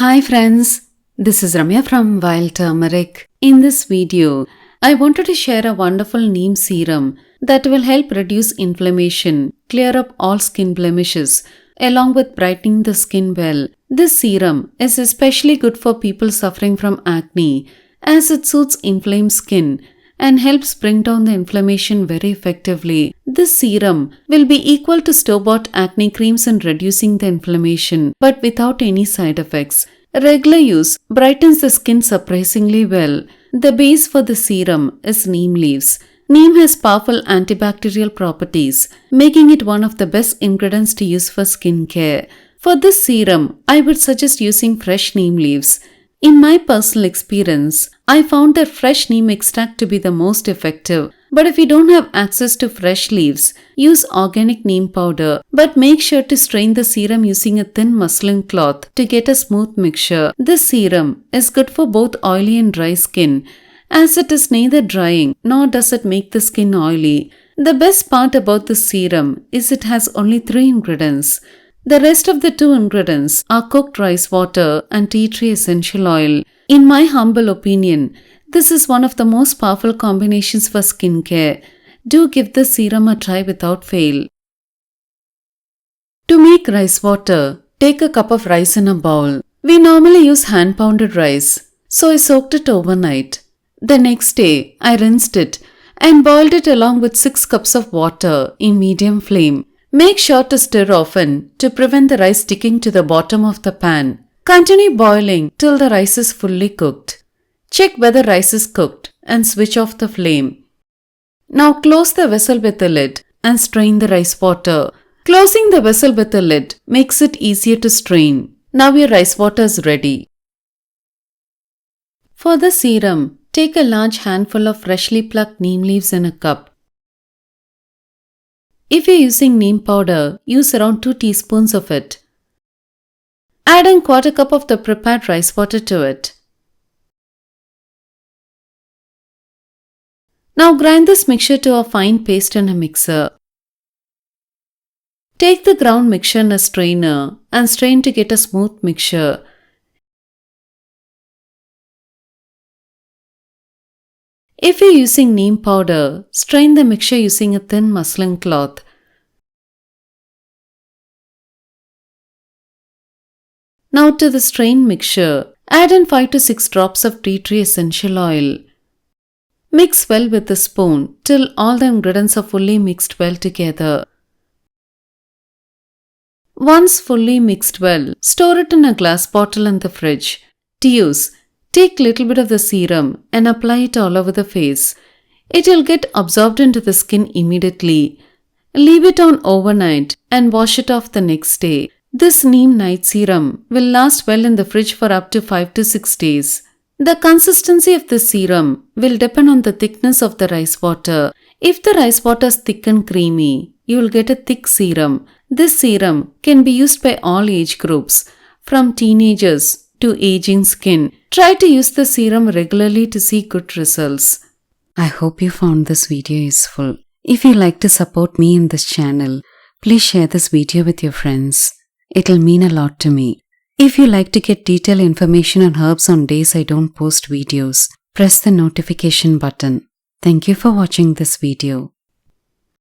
Hi friends, this is Ramya from Wild Turmeric. In this video, I wanted to share a wonderful neem serum that will help reduce inflammation, clear up all skin blemishes, along with brightening the skin well. This serum is especially good for people suffering from acne as it soothes inflamed skin and helps bring down the inflammation very effectively. This serum will be equal to store-bought acne creams in reducing the inflammation, but without any side effects. Regular use brightens the skin surprisingly well. The base for the serum is neem leaves. Neem has powerful antibacterial properties, making it one of the best ingredients to use for skincare. For this serum, I would suggest using fresh neem leaves. In my personal experience, I found that fresh neem extract to be the most effective. But if you don't have access to fresh leaves, use organic neem powder. But make sure to strain the serum using a thin muslin cloth to get a smooth mixture. This serum is good for both oily and dry skin, as it is neither drying nor does it make the skin oily. The best part about this serum is it has only 3 ingredients. The rest of the 2 ingredients are cooked rice water and tea tree essential oil. In my humble opinion, this is one of the most powerful combinations for skincare. Do give this serum a try without fail. To make rice water, take a cup of rice in a bowl. We normally use hand pounded rice, so I soaked it overnight. The next day, I rinsed it and boiled it along with 6 cups of water in medium flame. Make sure to stir often to prevent the rice sticking to the bottom of the pan. Continue boiling till the rice is fully cooked. Check whether rice is cooked and switch off the flame. Now close the vessel with the lid and strain the rice water. Closing the vessel with the lid makes it easier to strain. Now your rice water is ready. For the serum, take a large handful of freshly plucked neem leaves in a cup. If you're using neem powder, use around 2 teaspoons of it. Add in 1/4 cup of the prepared rice water to it. Now grind this mixture to a fine paste in a mixer. Take the ground mixture in a strainer and strain to get a smooth mixture. If you're using neem powder, strain the mixture using a thin muslin cloth. Now to the strained mixture, add in 5 to 6 drops of tea tree essential oil. Mix well with a spoon till all the ingredients are fully mixed well together. Once fully mixed well, store it in a glass bottle in the fridge. To use, take little bit of the serum and apply it all over the face. It will get absorbed into the skin immediately. Leave it on overnight and wash it off the next day. This neem night serum will last well in the fridge for up to 5 to 6 days. The consistency of the serum will depend on the thickness of the rice water. If the rice water is thick and creamy, you will get a thick serum. This serum can be used by all age groups, from teenagers to aging skin. Try to use the serum regularly to see good results. I hope you found this video useful. If you like to support me in this channel, please share this video with your friends. It'll mean a lot to me. If you like to get detailed information on herbs on days I don't post videos, press the notification button. Thank you for watching this video.